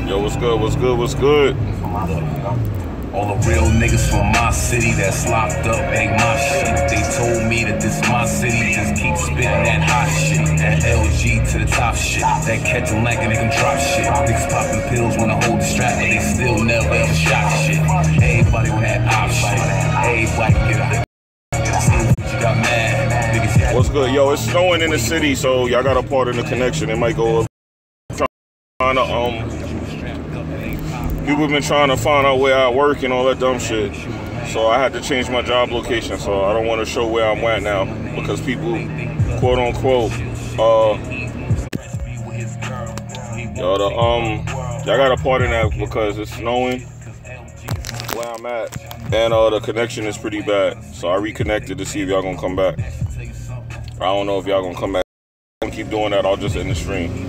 Yo, what's good, what's good, what's good? All the real niggas from my city that's locked up ain't my shit. They told me that this my city, just keep spitting that hot shit. That LG to the top shit. That catch them like and they can drop shit. Niggas popping pills when I hold the strap, but they still never ever shot shit. Everybody on that op shit. Everybody get up. You got mad. What's good? Yo, it's snowing in the city, so y'all got a part of the connection. It might go up. People have been trying to find out where I work and all that dumb shit. So I had to change my job location. So I don't want to show where I'm at now because people, quote unquote, y'all got a part in that because it's snowing where I'm at, and the connection is pretty bad. So I reconnected to see if y'all gonna come back. I don't know if y'all gonna come back. If I keep doing that, I'll just end the stream.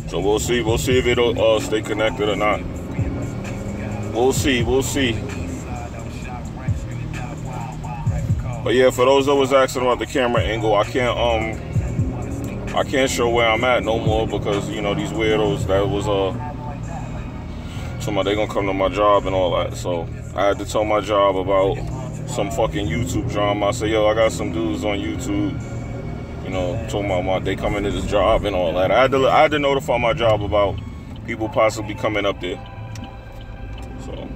So we'll see if it'll stay connected or not. We'll see. But yeah, for those that was asking about the camera angle, I can't show where I'm at no more because you know these weirdos that was somebody they gonna come to my job and all that. So I had to tell my job about some fucking YouTube drama. I said, yo, I got some dudes on YouTube. You know, talking about they coming to this job and all that. I had to notify my job about people possibly coming up there. So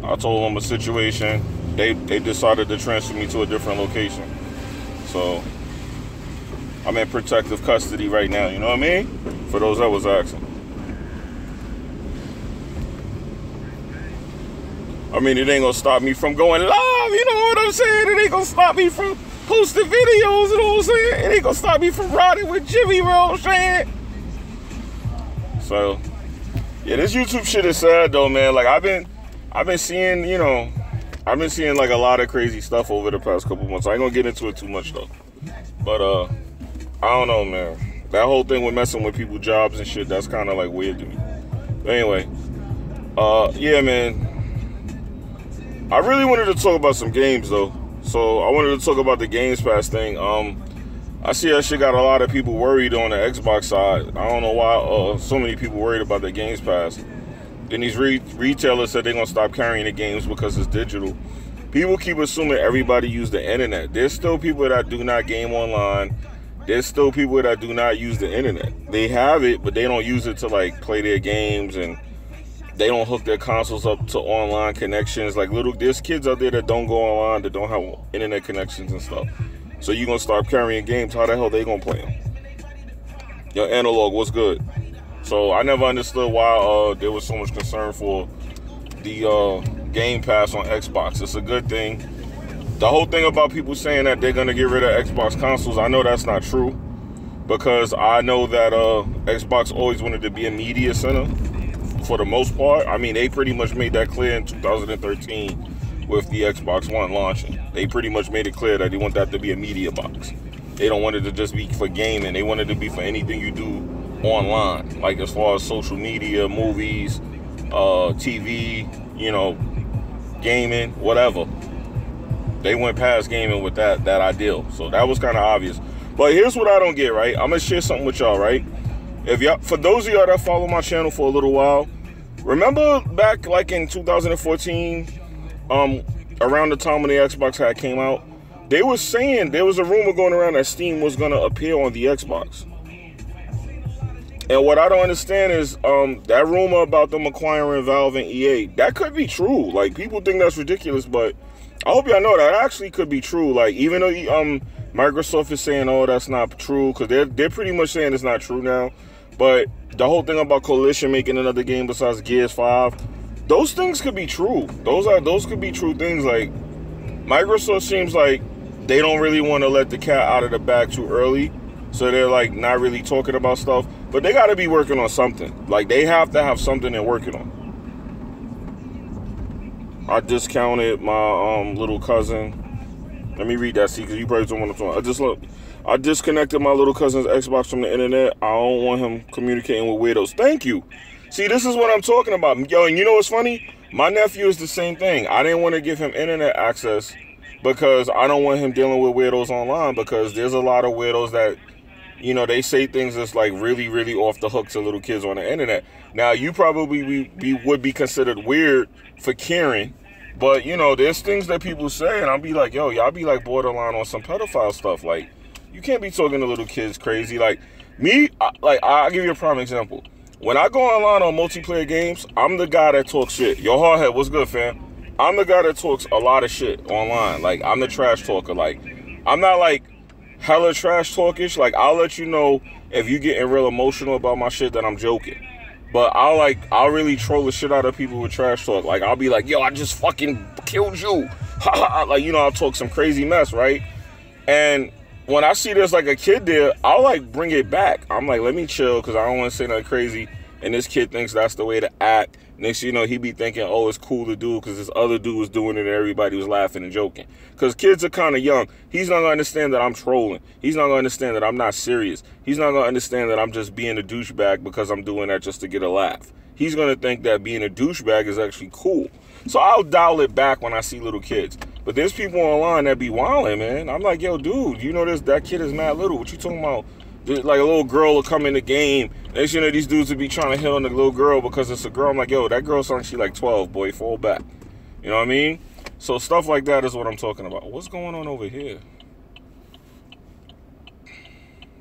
I told them a situation. They decided to transfer me to a different location. So I'm in protective custody right now. You know what I mean? For those that was asking. I mean, it ain't gonna stop me from going live. You know what I'm saying? It ain't gonna stop me from posting videos, you know what I'm saying? It ain't gonna stop me from riding with Jimmy, you know what I'm saying? So, yeah, this YouTube shit is sad though, man. Like I've been seeing, you know, I've been seeing like a lot of crazy stuff over the past couple months. I ain't gonna get into it too much though. But I don't know, man. That whole thing with messing with people's jobs and shit, that's kind of like weird to me. But anyway, yeah, man. I really wanted to talk about some games though. So I wanted to talk about the Games Pass thing. I see that shit got a lot of people worried on the Xbox side. I don't know why so many people worried about the Games Pass. Then these retailers said they're gonna stop carrying the games because it's digital. People keep assuming everybody use the internet. There's still people that do not game online. There's still people that do not use the internet. They have it, but they don't use it to like play their games, and they don't hook their consoles up to online connections. Like there's kids out there that don't go online, that don't have internet connections and stuff. So you gonna start carrying games? How the hell they gonna play them? Yo, Analog, what's good? So I never understood why there was so much concern for the Game Pass on Xbox. It's a good thing. The whole thing about people saying that they're gonna get rid of Xbox consoles, I know that's not true, because I know that Xbox always wanted to be a media center. For the most part, I mean, they pretty much made that clear in 2013 with the Xbox One launching. They pretty much made it clear that they want that to be a media box. They don't want it to just be for gaming. They want it to be for anything you do online, like as far as social media, movies, TV, you know, gaming, whatever. They went past gaming with that ideal. So that was kind of obvious. But here's what I don't get, right? I'm gonna share something with y'all, right? If y'all, for those of y'all that follow my channel for a little while, remember back like in 2014, around the time when the Xbox had came out, they were saying, there was a rumor going around that Steam was gonna appear on the Xbox. And what I don't understand is that rumor about them acquiring Valve and EA, that could be true. Like, people think that's ridiculous, but I hope y'all know that actually could be true. Like, even though Microsoft is saying, oh, that's not true, because they're pretty much saying it's not true now. But the whole thing about Coalition making another game besides Gears 5, those things could be true. Those could be true things. Like, Microsoft seems like they don't really want to let the cat out of the bag too early, so they're like not really talking about stuff. But they got to be working on something. Like, they have to have something they're working on. I discounted my little cousin. Let me read that, see, because you probably don't want to talk. I disconnected my little cousin's Xbox from the internet. I don't want him communicating with weirdos. Thank you. See, this is what I'm talking about. Yo, and you know what's funny? My nephew is the same thing. I didn't want to give him internet access because I don't want him dealing with weirdos online, because there's a lot of weirdos that, you know, they say things that's like really, really off the hook to little kids on the internet. Now, you probably would be considered weird for caring, but, you know, there's things that people say, and I'll be like, yo, y'all be like borderline on some pedophile stuff. Like, you can't be talking to little kids crazy. Like, me, I'll give you a prime example. When I go online on multiplayer games, I'm the guy that talks shit. Yo, Hardhead, what's good, fam? I'm the guy that talks a lot of shit online. Like, I'm the trash talker. Like, I'm not like hella trash talkish. Like, I'll let you know if you getting real emotional about my shit that I'm joking. But I'll really troll the shit out of people with trash talk. Like, I'll be like, yo, I just fucking killed you. Like, you know, I'll talk some crazy mess, right? And when I see there's like a kid there, I'll like bring it back. I'm like, let me chill, because I don't want to say nothing crazy. And this kid thinks that's the way to act. Next thing you know, he be thinking, oh, it's cool to do because this other dude was doing it and everybody was laughing and joking. Because kids are kind of young. He's not going to understand that I'm trolling. He's not going to understand that I'm not serious. He's not going to understand that I'm just being a douchebag because I'm doing that just to get a laugh. He's going to think that being a douchebag is actually cool. So I'll dial it back when I see little kids. But there's people online that be wilding, man. I'm like, yo, dude, you know that kid is mad little. What you talking about? Like, a little girl will come in the game. And you know, these dudes would be trying to hit on the little girl because it's a girl. I'm like, yo, that girl sounds like she like 12, boy, fall back. You know what I mean? So stuff like that is what I'm talking about. What's going on over here?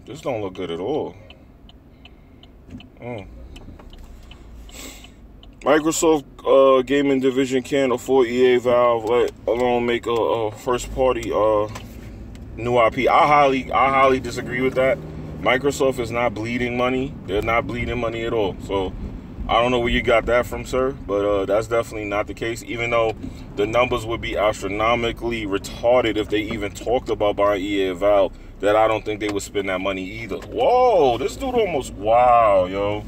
This don't look good at all. Oh. Microsoft gaming division can't afford EA Valve, let alone make a first party new IP. I highly disagree with that. Microsoft is not bleeding money. They're not bleeding money at all. So I don't know where you got that from, sir, but that's definitely not the case, even though the numbers would be astronomically retarded if they even talked about buying EA Valve, that I don't think they would spend that money either. Whoa, this dude almost, wow, yo.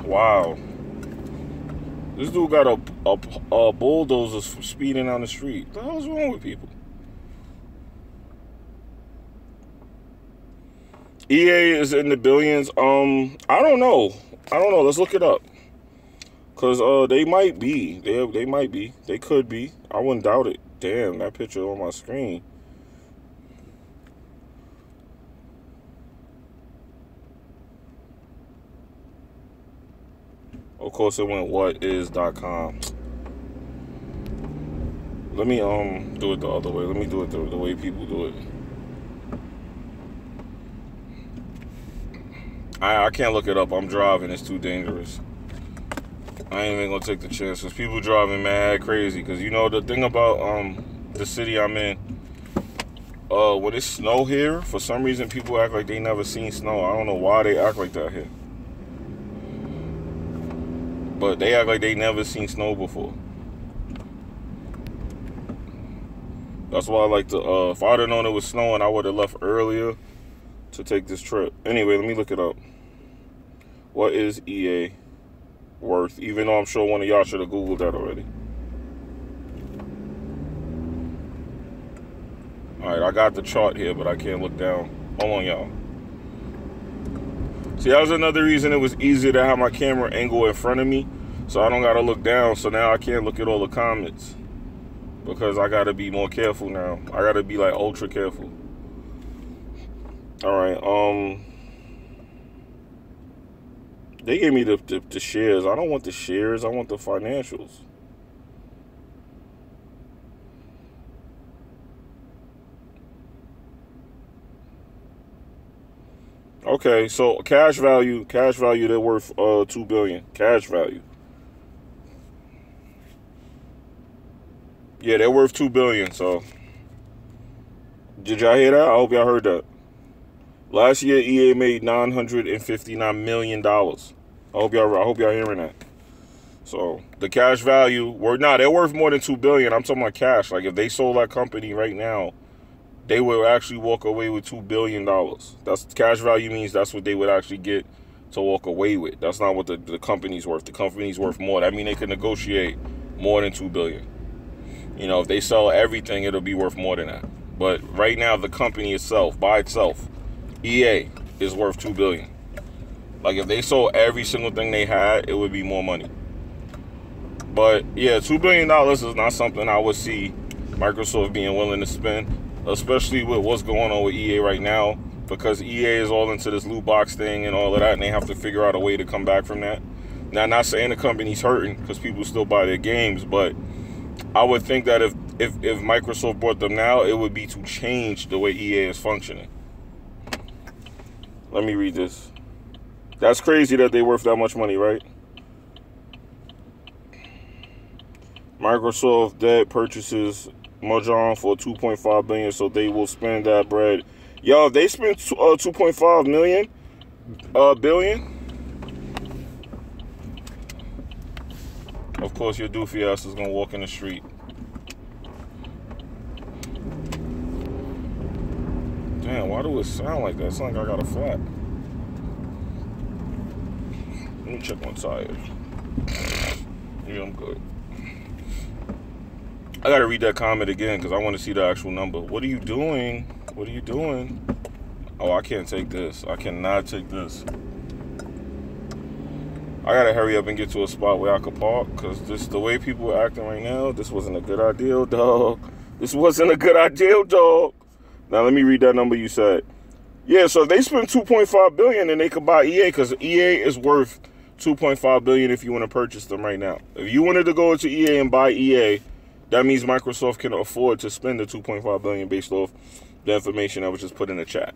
Wow. This dude got a bulldozer speeding down the street. What the hell is wrong with people? EA is in the billions. I don't know. Let's look it up. Cause they might be. They might be. They could be. I wouldn't doubt it. Damn, that picture on my screen. Of course, it went whatis.com. Let me do it the other way. Let me do it the way people do it. I can't look it up. I'm driving. It's too dangerous. I ain't even gonna take the chance, because people driving mad crazy. Because you know the thing about the city I'm in, when it's snow here, for some reason people act like they never seen snow. I don't know why they act like that here, but they act like they never seen snow before. That's why I like to, if I'd have known it was snowing, I would have left earlier to take this trip. Anyway, let me look it up. What is EA worth? Even though I'm sure one of y'all should have Googled that already. Alright, I got the chart here, but I can't look down. Hold on, y'all. See, that was another reason it was easier to have my camera angle in front of me, so I don't gotta look down. So now I can't look at all the comments, because I gotta be more careful now. I gotta be like ultra careful. Alright, they gave me the shares. I don't want the shares, I want the financials. Okay, so cash value, they're worth $2 billion. Cash value. Yeah, they're worth $2 billion, so. Did y'all hear that? I hope y'all heard that. Last year, EA made $959 million. I hope y'all hearing that. So the cash value, they're worth more than $2 billion. I'm talking about cash. Like, if they sold that company right now, they would actually walk away with $2 billion. That's cash value, means that's what they would actually get to walk away with. That's not what the company's worth. The company's worth more. That means they could negotiate more than $2 billion. You know, if they sell everything, it'll be worth more than that. But right now, the company itself, by itself, EA is worth $2 billion. Like, if they sold every single thing they had, it would be more money. But yeah, $2 billion is not something I would see Microsoft being willing to spend, especially with what's going on with EA right now, because EA is all into this loot box thing and all of that, and they have to figure out a way to come back from that. Now, not saying the company's hurting, because people still buy their games, but I would think that if Microsoft bought them now, it would be to change the way EA is functioning. Let me read this. That's crazy that they're worth that much money, right? Microsoft debt purchases Mojang for $2.5 billion, so they will spend that bread. Yo, if they spend $2.5 billion, of course your doofy ass is gonna walk in the street. Damn, why do it sound like that? It sounds like I got a flat. Let me check my tires. Yeah, I'm good. I gotta read that comment again because I want to see the actual number. What are you doing? What are you doing? Oh, I can't take this. I cannot take this. I gotta hurry up and get to a spot where I could park, because this, the way people are acting right now, this wasn't a good idea, dog. This wasn't a good idea, dog. Now let me read that number you said. Yeah, so if they spend $2.5 billion, then they could buy EA, because EA is worth $2.5 billion if you want to purchase them right now. If you wanted to go into EA and buy EA, that means Microsoft can afford to spend the $2.5 billion based off the information I was just put in the chat.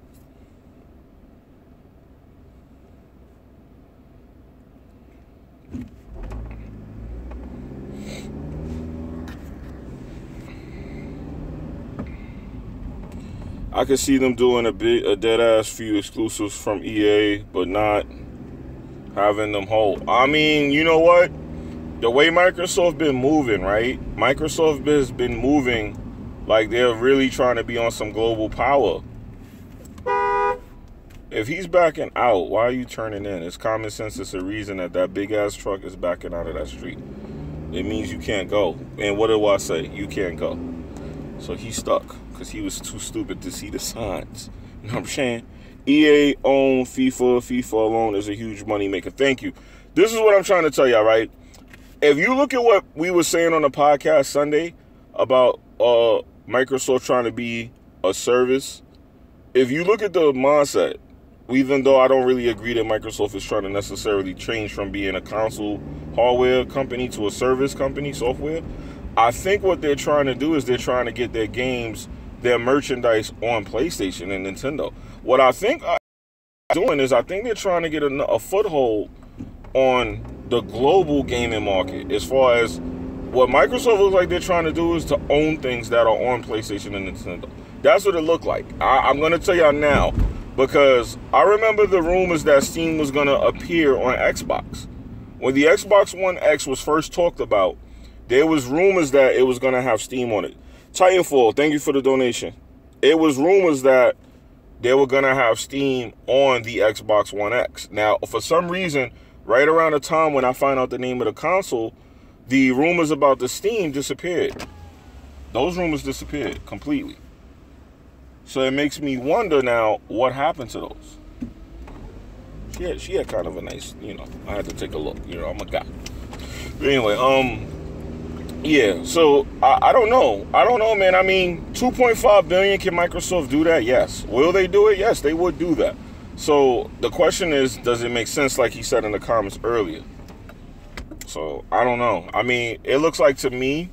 I could see them doing a dead ass few exclusives from EA, but not having them hold. I mean, you know what? The way Microsoft been moving, right? Microsoft has been moving like they're really trying to be on some global power. If he's backing out, why are you turning in? It's common sense. It's a reason that that big ass truck is backing out of that street. It means you can't go. And what do I say? You can't go. So he's stuck because he was too stupid to see the signs. You know what I'm saying? EA own FIFA. FIFA alone is a huge money maker. Thank you. This is what I'm trying to tell y'all, right? If you look at what we were saying on the podcast Sunday about Microsoft trying to be a service, if you look at the mindset, even though I don't really agree that Microsoft is trying to necessarily change from being a console hardware company to a service company, software, I think what they're trying to do is they're trying to get their games, their merchandise on PlayStation and Nintendo. What I think they're doing is I think they're trying to get a foothold on the global gaming market. As far as what Microsoft looks like they're trying to do is to own things that are on PlayStation and Nintendo. That's what it looked like. I'm going to tell y'all now, because I remember the rumors that Steam was going to appear on Xbox. When the Xbox One X was first talked about, there was rumors that it was going to have Steam on it. Titanfall, thank you for the donation. It was rumors that they were going to have Steam on the Xbox One X. Now, for some reason, right around the time when I find out the name of the console, the rumors about the Steam disappeared. Those rumors disappeared completely. So it makes me wonder now what happened to those. She had kind of a nice, you know, I had to take a look. You know, I'm a guy. But anyway, yeah, so I don't know. I don't know, man. I mean, $2.5 billion, can Microsoft do that? Yes. Will they do it? Yes, they would do that. So the question is, does it make sense like he said in the comments earlier? So I don't know. I mean, it looks like to me,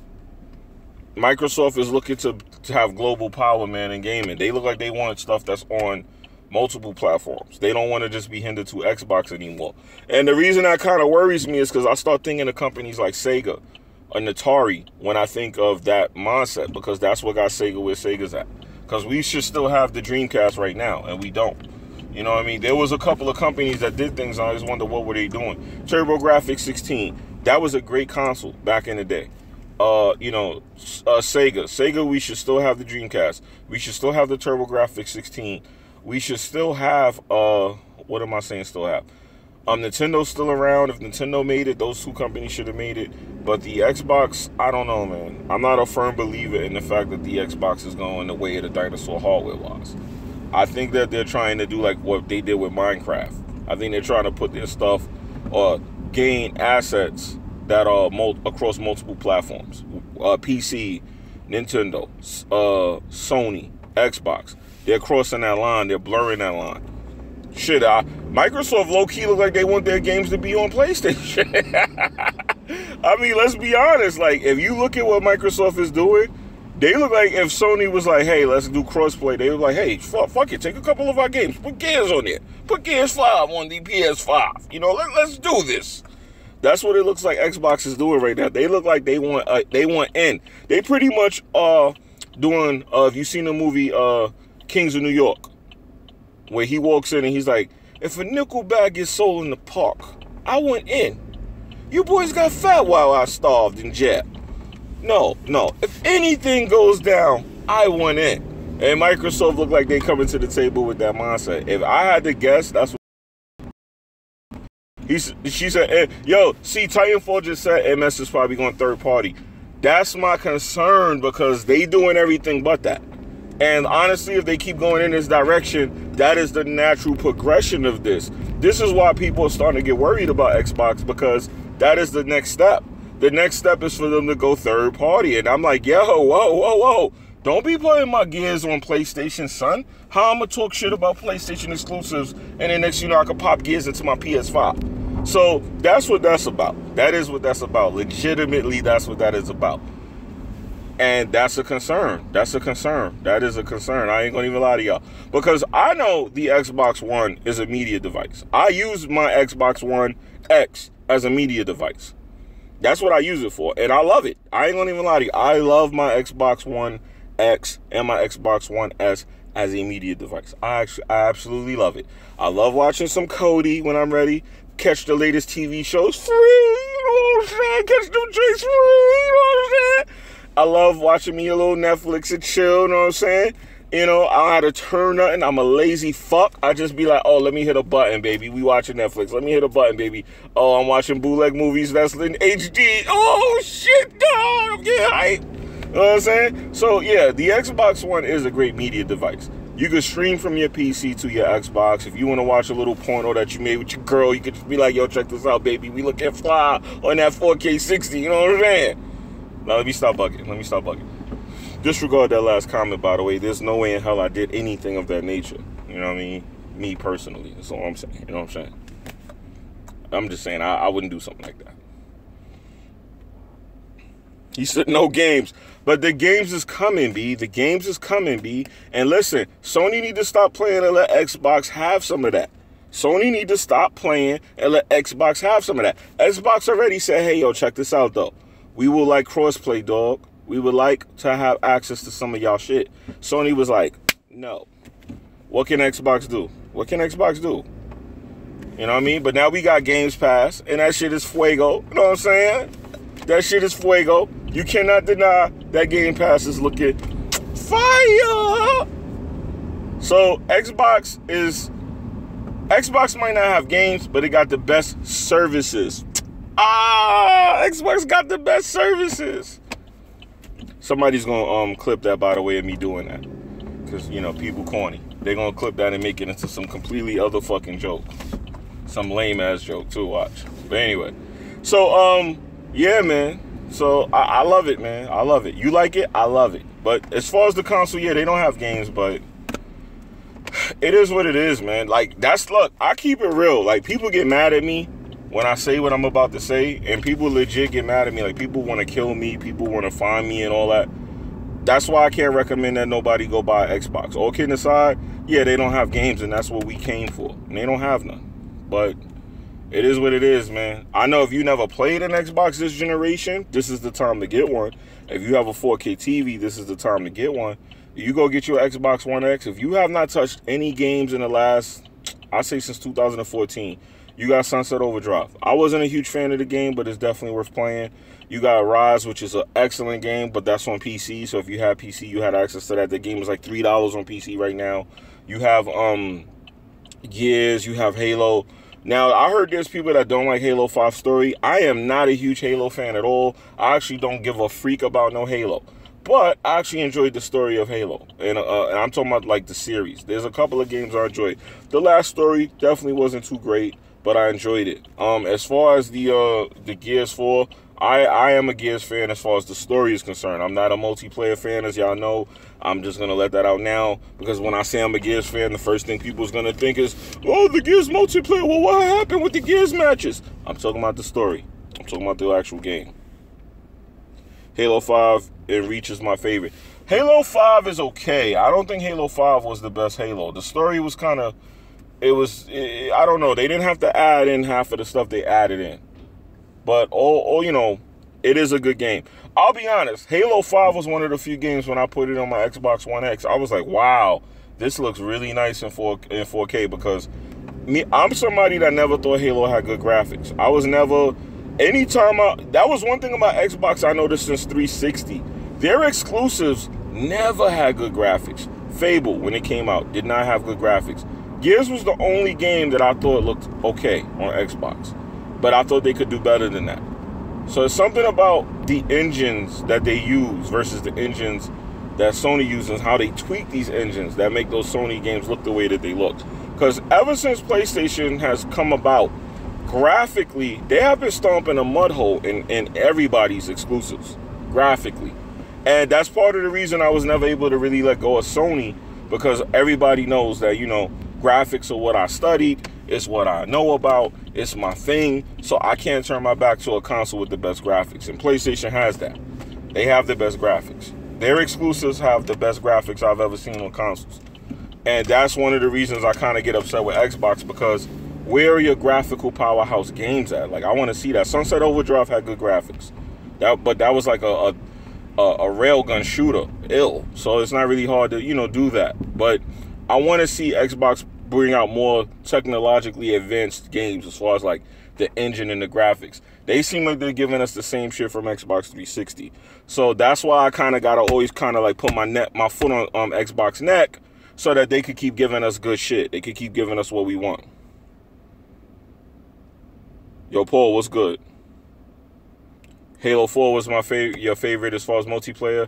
Microsoft is looking to have global power, man, in gaming. They look like they want stuff that's on multiple platforms. They don't want to just be hindered to Xbox anymore. And the reason that kind of worries me is because I start thinking of companies like Sega and Atari when I think of that mindset, because that's what got Sega where Sega's at. Because we should still have the Dreamcast right now, and we don't. You know what I mean? There was a couple of companies that did things, and I just wonder what were they doing. TurboGrafx 16, that was a great console back in the day. You know, Sega, we should still have the Dreamcast. We should still have the TurboGrafx 16. We should still have, what am I saying still have? Nintendo's still around. If Nintendo made it, those two companies should have made it. But the Xbox, I don't know, man. I'm not a firm believer in the fact that the Xbox is going the way of the dinosaur hardware-wise. I think that they're trying to do like what they did with Minecraft. I think they're trying to put their stuff or gain assets that are across multiple platforms. PC, Nintendo, Sony, Xbox. They're crossing that line. They're blurring that line. Shit, Microsoft low-key look like they want their games to be on PlayStation. I mean, let's be honest. Like, if you look at what Microsoft is doing, they look like if Sony was like, hey, let's do crossplay, they were like, hey, fuck it, take a couple of our games, put Gears on there, put Gears 5 on the PS5. You know, let's do this. That's what it looks like Xbox is doing right now. They look like they want in. They pretty much are doing, have you seen the movie Kings of New York? Where he walks in and he's like, if a nickel bag gets sold in the park, I went in. You boys got fat while I starved in jail. No. If anything goes down, I went in. And Microsoft looked like they coming to the table with that mindset. If I had to guess, that's what she said. Yo, see, Titanfall just said MS is probably going third party. That's my concern because they doing everything but that. And honestly, if they keep going in this direction, that is the natural progression of this. This is why people are starting to get worried about Xbox, because that is the next step. The next step is for them to go third party. And I'm like, yo, whoa. Don't be putting my Gears on PlayStation, son. How I'm going to talk shit about PlayStation exclusives, and then next you know I can pop Gears into my PS5. So that's what that's about. That is what that's about. Legitimately, that's what that is about. And that's a concern. That's a concern. That is a concern. I ain't gonna even lie to y'all. Because I know the Xbox One is a media device. I use my Xbox One X as a media device. That's what I use it for. And I love it. I ain't gonna even lie to you. I love my Xbox One X and my Xbox One S as a media device. I absolutely love it. I love watching some Cody when I'm ready. Catch the latest TV shows free. You know what I'm saying? Catch them drinks free. You know what I'm saying? I love watching me a little Netflix and chill, you know what I'm saying? You know, I don't have to turn nothing. I'm a lazy fuck. I just be like, oh, let me hit a button, baby. We watching Netflix. Let me hit a button, baby. Oh, I'm watching bootleg movies that's in HD. Oh, shit, dog. I'm getting hype. You know what I'm saying? So, yeah, the Xbox One is a great media device. You can stream from your PC to your Xbox. If you want to watch a little porno that you made with your girl, you could just be like, yo, check this out, baby. We looking fly on that 4K 60. You know what I'm saying? Now, let me stop bugging. Disregard that last comment, by the way. There's no way in hell I did anything of that nature. You know what I mean? Me personally. That's all I'm saying. You know what I'm saying? I'm just saying I wouldn't do something like that. He said no games. But the games is coming, B. The games is coming, B. And listen, Sony need to stop playing and let Xbox have some of that. Sony need to stop playing and let Xbox have some of that. Xbox already said, hey, yo, check this out, though. We will like crossplay, dog. We would like to have access to some of y'all shit. Sony was like, no. What can Xbox do? What can Xbox do? You know what I mean? But now we got Games Pass, and that shit is fuego. You know what I'm saying? That shit is fuego. You cannot deny that Game Pass is looking fire. So Xbox might not have games, but it got the best services. Xbox got the best services. Somebody's gonna clip that, by the way, of me doing that, because you know people corny. They're gonna clip that and make it into some completely other fucking joke, some lame ass joke too. Watch. But anyway, so yeah, man. So I love it, man. I love it. You like it? I love it. But as far as the console, yeah, they don't have games, but it is what it is, man. Like look, I keep it real. Like people get mad at me when I say what I'm about to say, and people legit get mad at me. Like, people want to kill me, people want to find me and all that. That's why I can't recommend that nobody go buy Xbox. All kidding aside, yeah, they don't have games, and that's what we came for. And they don't have none. But it is what it is, man. I know if you never played an Xbox this generation, this is the time to get one. If you have a 4K TV, this is the time to get one. You go get your Xbox One X. If you have not touched any games in the last, I'd say since 2014, you got Sunset Overdrive. I wasn't a huge fan of the game, but it's definitely worth playing. You got Rise, which is an excellent game, but that's on PC. So if you had PC, you had access to that. The game is like $3 on PC right now. You have Gears, you have Halo. Now, I heard there's people that don't like Halo 5 story. I am not a huge Halo fan at all. I actually don't give a freak about no Halo. But I actually enjoyed the story of Halo. And I'm talking about like the series. There's a couple of games I enjoyed. The last story definitely wasn't too great. but I enjoyed it. As far as the Gears 4, I am a Gears fan as far as the story is concerned. I'm not a multiplayer fan, as y'all know. I'm just going to let that out now, because when I say I'm a Gears fan, the first thing people's going to think is, oh, the Gears multiplayer, well, what happened with the Gears matches? I'm talking about the story. I'm talking about the actual game. Halo 5 and Reach is my favorite. Halo 5 is okay. I don't think Halo 5 was the best Halo. The story was kind of, I don't know. They didn't have to add in half of the stuff they added in. But, you know, it is a good game. I'll be honest, Halo 5 was one of the few games when I put it on my Xbox One X, I was like, wow, this looks really nice in 4K, because I'm somebody that never thought Halo had good graphics. I was never, that was one thing about Xbox I noticed since 360. Their exclusives never had good graphics. Fable, when it came out, did not have good graphics. Gears was the only game that I thought looked okay on Xbox, but I thought they could do better than that. So it's something about the engines that they use versus the engines that Sony uses, and how they tweak these engines that make those Sony games look the way that they look. Because ever since PlayStation has come about, graphically, they have been stomping a mud hole in everybody's exclusives, graphically. And that's part of the reason I was never able to really let go of Sony, because everybody knows that, you know, graphics are what I studied, it's what I know about, it's my thing, so I can't turn my back to a console with the best graphics, and PlayStation has that. They have the best graphics. Their exclusives have the best graphics I've ever seen on consoles. And that's one of the reasons I kind of get upset with Xbox, because where are your graphical powerhouse games at? Like, I want to see that. Sunset Overdrive had good graphics, but that was like a railgun shooter, so it's not really hard to, you know, do that. But I want to see Xbox bring out more technologically advanced games as far as like the engine and the graphics. They seem like they're giving us the same shit from Xbox 360. So that's why I kind of gotta always kind of like put my foot on Xbox neck, so that they could keep giving us good shit. They could keep giving us what we want. Yo, Paul, what's good? Halo 4 was your favorite as far as multiplayer.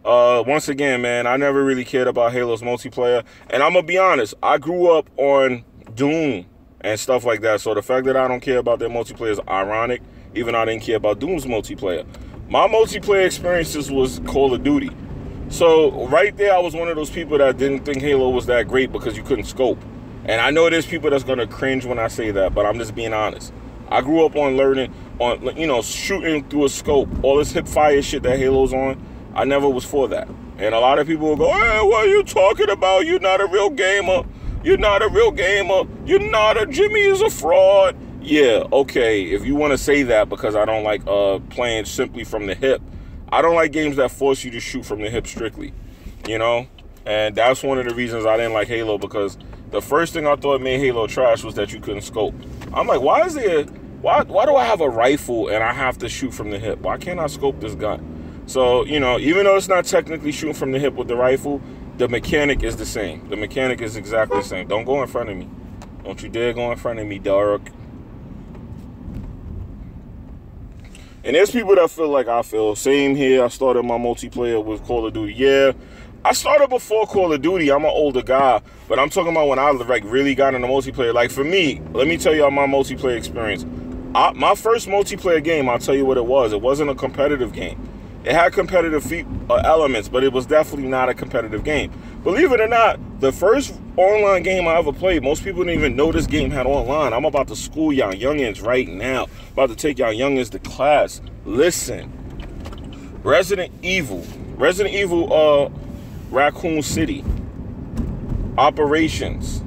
Once again, man, I never really cared about Halo's multiplayer. And I'm going to be honest, I grew up on Doom and stuff like that. So the fact that I don't care about their multiplayer is ironic, even though I didn't care about Doom's multiplayer. My multiplayer experiences was Call of Duty. So right there, I was one of those people that didn't think Halo was that great because you couldn't scope. And I know there's people that's going to cringe when I say that, but I'm just being honest. I grew up on learning, on, you know, shooting through a scope. All this hip fire shit that Halo's on, I never was for that. And a lot of people will go, hey, what are you talking about? You're not a real gamer. You're not a real gamer. You're not a, Jimmy is a fraud. Yeah, okay, if you want to say that, because I don't like playing simply from the hip. I don't like games that force you to shoot from the hip strictly, you know? And that's one of the reasons I didn't like Halo, because the first thing I thought made Halo trash was that you couldn't scope. I'm like, why do I have a rifle and I have to shoot from the hip? Why can't I scope this gun? So, you know, even though it's not technically shooting from the hip with the rifle, the mechanic is the same. The mechanic is exactly the same. Don't go in front of me. Don't you dare go in front of me, Derek. And there's people that feel like I feel. Same here. I started my multiplayer with Call of Duty. Yeah, I started before Call of Duty. I'm an older guy. But I'm talking about when I like really got into multiplayer. Like for me, let me tell y'all my multiplayer experience. My first multiplayer game, I'll tell you what it was. It wasn't a competitive game. It had competitive elements, but it was definitely not a competitive game. Believe it or not, the first online game I ever played, most people didn't even know this game had online. I'm about to school y'all youngins right now. About to take y'all youngins to class. Listen. Resident Evil, Raccoon City. Operations.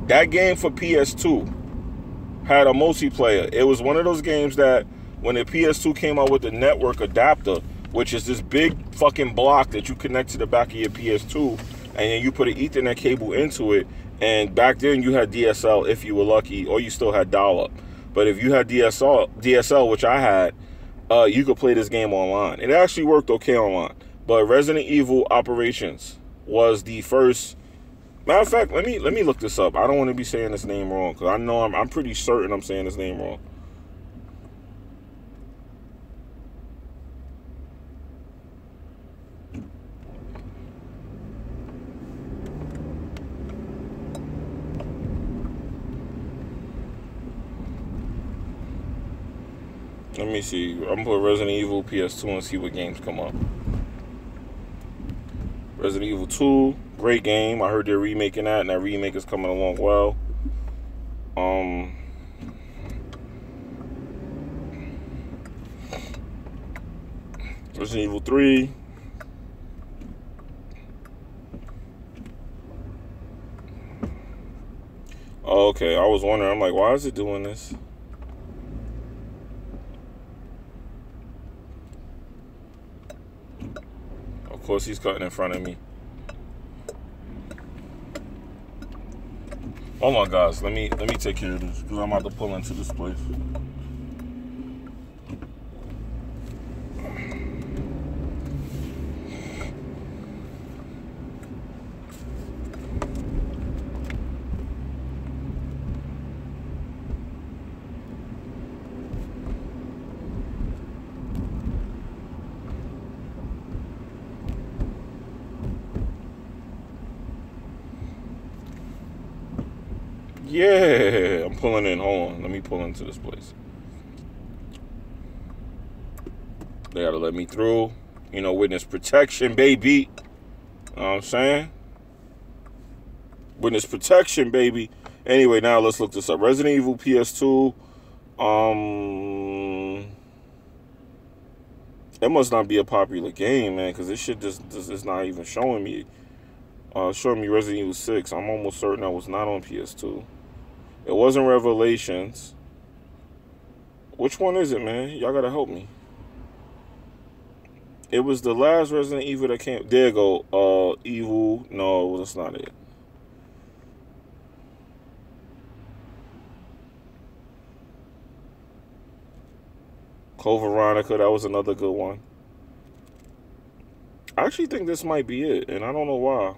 That game for PS2 had a multiplayer. It was one of those games that when the PS2 came out with the network adapter, which is this big fucking block that you connect to the back of your PS2, and then you put an Ethernet cable into it, and back then you had DSL if you were lucky, or you still had dial-up. But if you had DSL, which I had, you could play this game online. It actually worked okay online. But Resident Evil Operations was the first. Matter of fact, let me look this up. I don't want to be saying this name wrong, because I know I'm pretty certain I'm saying this name wrong. Let me see. I'm gonna put Resident Evil PS2 and see what games come up. Resident Evil 2, great game. I heard they're remaking that, and that remake is coming along well. Resident Evil 3. Oh, okay, I was wondering. I'm like, why is it doing this? Of course, he's cutting in front of me. Oh my gosh, let me take care of this because I'm about to pull into this place. Yeah, I'm pulling in. Hold on. Let me pull into this place. They gotta let me through. You know, witness protection, baby. You know what I'm saying? Witness protection, baby. Anyway, now let's look this up. Resident Evil PS2. It must not be a popular game, man, because this shit just is not even showing me. Showing me Resident Evil 6. I'm almost certain that was not on PS2. It wasn't Revelations. Which one is it, man? Y'all gotta help me. It was the last Resident Evil that came. There you go. Evil. No, that's not it. Code Veronica, that was another good one. I actually think this might be it, and I don't know why.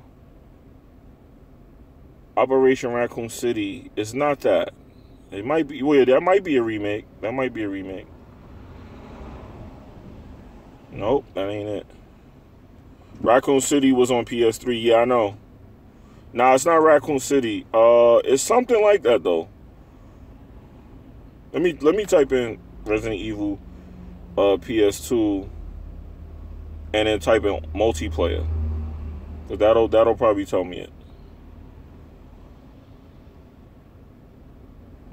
Operation Raccoon City is not that. It might be. Well, that might be a remake. That might be a remake. Nope, that ain't it. Raccoon City was on PS3. Yeah, I know. Nah, it's not Raccoon City. It's something like that though. Let me type in Resident Evil PS2 and then type in multiplayer. So that'll probably tell me it.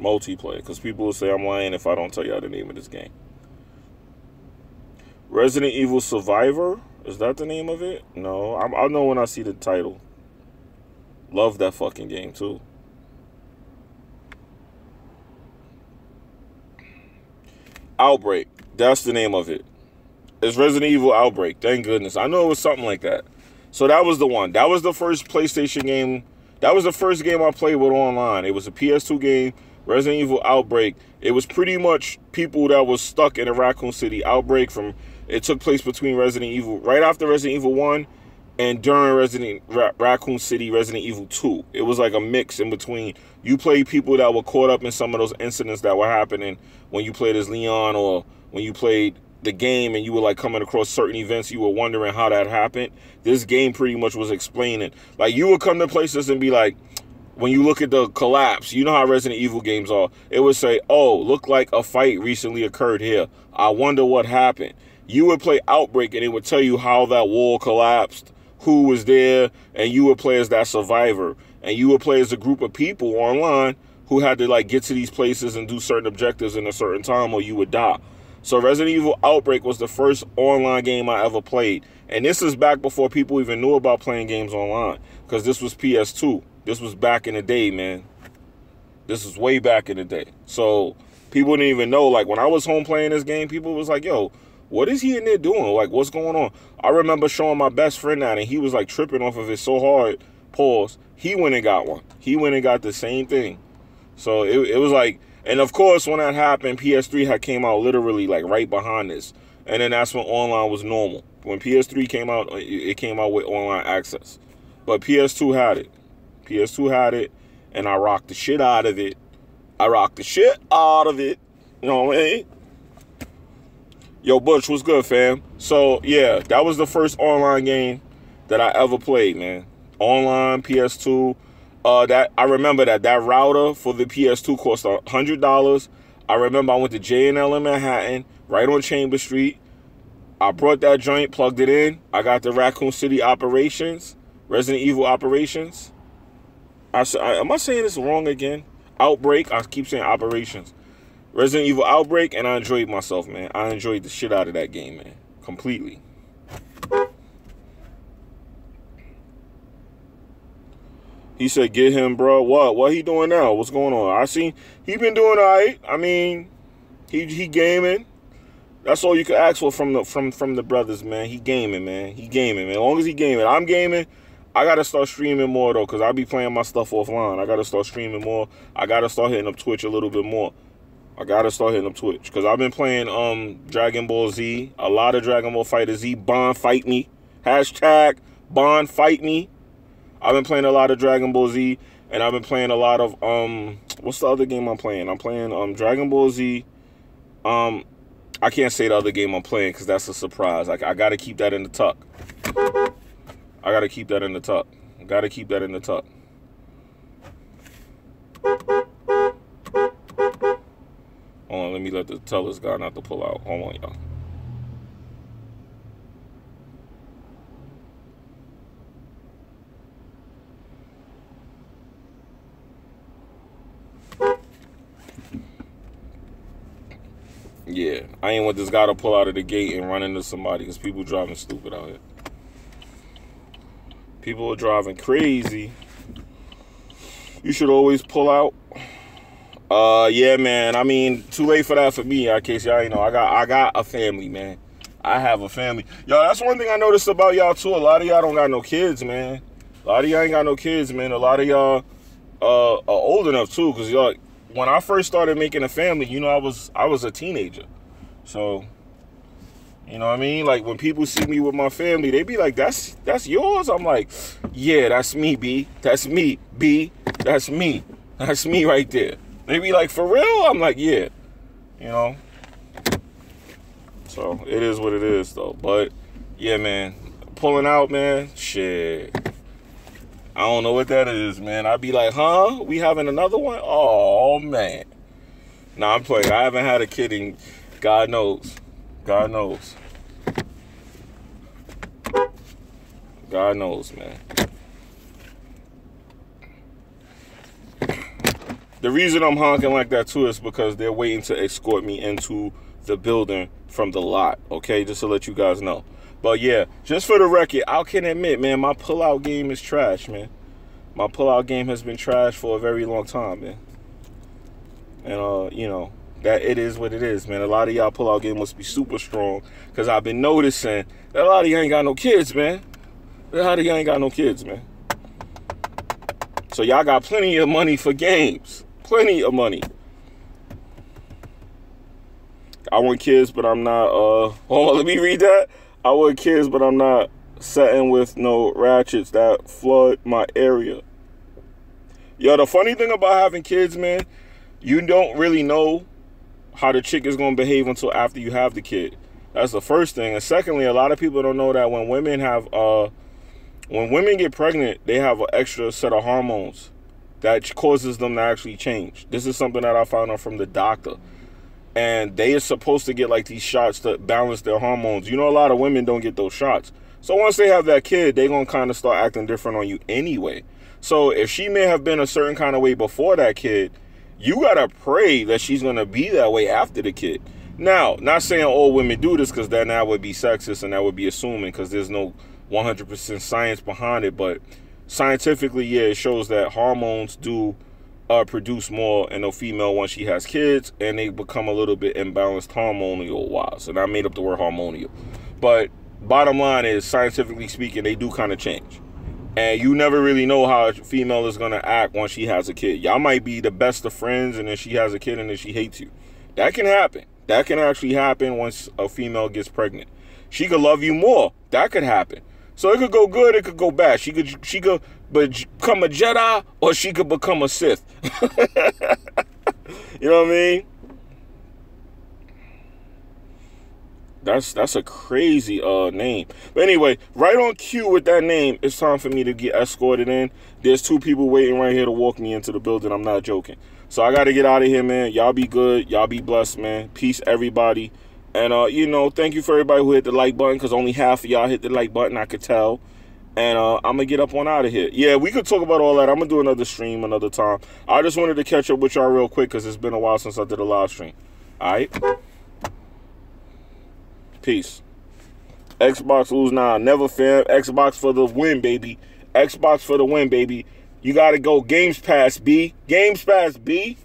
Multiplayer, because people will say I'm lying if I don't tell y'all the name of this game. Resident Evil Survivor, is that the name of it? No, I'll know when I see the title. Love that fucking game too. Outbreak, that's the name of it. It's Resident Evil Outbreak, thank goodness. I know it was something like that. So that was the one. That was the first PlayStation game. That was the first game I played with online. It was a PS2 game. Resident Evil Outbreak. It was pretty much people that was stuck in a Raccoon City outbreak from. It took place between Resident Evil, right after Resident Evil 1 and during Raccoon City Resident Evil 2. It was like a mix in between. You played people that were caught up in some of those incidents that were happening when you played as Leon, or when you played the game and you were like coming across certain events, you were wondering how that happened. This game pretty much was explaining. Like, you would come to places and be like, when you look at the collapse, you know how Resident Evil games are. It would say, oh, look like a fight recently occurred here. I wonder what happened. You would play Outbreak and it would tell you how that wall collapsed, who was there, and you would play as that survivor. And you would play as a group of people online who had to like get to these places and do certain objectives in a certain time or you would die. So Resident Evil Outbreak was the first online game I ever played. And this is back before people even knew about playing games online, because this was PS2. This was back in the day, man. This was way back in the day. So people didn't even know. Like, when I was home playing this game, people was like, yo, what is he in there doing? Like, what's going on? I remember showing my best friend that, and he was like tripping off of it so hard. Pause. He went and got one. He went and got the same thing. So it was like, and of course, when that happened, PS3 had came out literally like right behind this. And then that's when online was normal. When PS3 came out, it came out with online access. But PS2 had it. PS2 had it, and I rocked the shit out of it. I rocked the shit out of it. You know what I mean? Yo, Butch, what's good, fam? So, yeah, that was the first online game that I ever played, man. Online, PS2. That I remember that router for the PS2 cost $100. I remember I went to J&L in Manhattan. right on Chamber Street. I brought that joint, plugged it in. I got the Raccoon City operations, Resident Evil operations. Am I saying this wrong again? Outbreak. I keep saying operations. Resident Evil Outbreak, and I enjoyed myself, man. I enjoyed the shit out of that game, man. Completely. He said, get him, bro. What he doing now? What's going on? I seen he been doing all right. I mean, he gaming. That's all you can ask for from the brothers, man. He gaming, man. He gaming, man. As long as he gaming. I'm gaming. I got to start streaming more, though, because I be playing my stuff offline. I got to start streaming more. I got to start hitting up Twitch a little bit more. I got to start hitting up Twitch, because I've been playing Dragon Ball Z, a lot of Dragon Ball Fighter Z. Bond Fight Me. Hashtag Bond Fight Me. I've been playing a lot of Dragon Ball Z, and I've been playing a lot of, what's the other game I'm playing? I'm playing Dragon Ball Z. I can't say the other game I'm playing, because that's a surprise. I got to keep that in the tuck. I gotta keep that in the tuck. Gotta keep that in the tuck. Hold on, let me tell this guy not to pull out. Hold on, y'all. Yeah, I ain't want this guy to pull out of the gate and run into somebody, because people driving stupid out here. People are driving crazy. You should always pull out. Yeah, man. I mean, too late for that for me. In case y'all ain't know, I got a family, man. I have a family. Yo, that's one thing I noticed about y'all too. A lot of y'all don't got no kids, man. A lot of y'all ain't got no kids, man. A lot of y'all are old enough too, because y'all. When I first started making a family, you know, I was a teenager, so. You know what I mean? Like, when people see me with my family, they be like, that's yours? I'm like, yeah, that's me, B. That's me, B. That's me. That's me right there. They be like, for real? I'm like, yeah. You know? So, it is what it is, though. But, yeah, man. Pulling out, man, shit. I don't know what that is, man. I'd be like, huh? We having another one? Oh, man. Nah, I'm playing. I haven't had a kid in God knows. God knows. God knows, man. The reason I'm honking like that, too, is because they're waiting to escort me into the building from the lot, okay? Just to let you guys know. But, yeah, just for the record, I can admit, man, my pullout game is trash, man. My pullout game has been trash for a very long time, man. And, you know, that it is what it is, man. A lot of y'all pullout game must be super strong, because I've been noticing that a lot of y'all ain't got no kids, man. A lot of y'all ain't got no kids, man. So y'all got plenty of money for games. Plenty of money. I want kids, but I'm not, hold on, let me read that. I want kids, but I'm not setting with no ratchets that flood my area. Yo, the funny thing about having kids, man, you don't really know how the chick is going to behave until after you have the kid. That's the first thing. And secondly, a lot of people don't know that when women get pregnant, they have an extra set of hormones that causes them to actually change. This is something that I found out from the doctor. And they are supposed to get like these shots to balance their hormones. You know, a lot of women don't get those shots. So once they have that kid, they're going to kind of start acting different on you anyway. So if she may have been a certain kind of way before that kid, you got to pray that she's going to be that way after the kid. Now, not saying all women do this, because then that would be sexist and that would be assuming, because there's no 100% science behind it. But scientifically, yeah, it shows that hormones do produce more in a female once she has kids, and they become a little bit imbalanced hormonal-wise. And I made up the word hormonal. But bottom line is, scientifically speaking, they do kind of change. And you never really know how a female is going to act once she has a kid. Y'all might be the best of friends, and then she has a kid, and then she hates you. That can happen. That can actually happen once a female gets pregnant. She could love you more. That could happen. So it could go good, it could go bad. She could become a Jedi, or she could become a Sith. You know what I mean? That's a crazy name. But anyway, right on cue with that name, it's time for me to get escorted in. There's 2 people waiting right here to walk me into the building. I'm not joking. So I got to get out of here, man. Y'all be good. Y'all be blessed, man. Peace, everybody. And, you know, thank you for everybody who hit the like button, because only half of y'all hit the like button, I could tell. And I'm going to get up on out of here. Yeah, we could talk about all that. I'm going to do another stream another time. I just wanted to catch up with y'all real quick, because it's been a while since I did a live stream. All right? Peace. Xbox lose now. Never fam. Xbox for the win, baby. Xbox for the win, baby. You got to go Games Pass, B. Games Pass, B.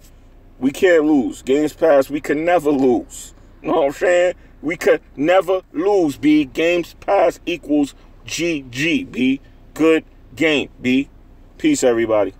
We can't lose. Games Pass, we can never lose. You know what I'm saying? We could never lose, B. Games Pass equals GG, B. Good game, B. Peace, everybody.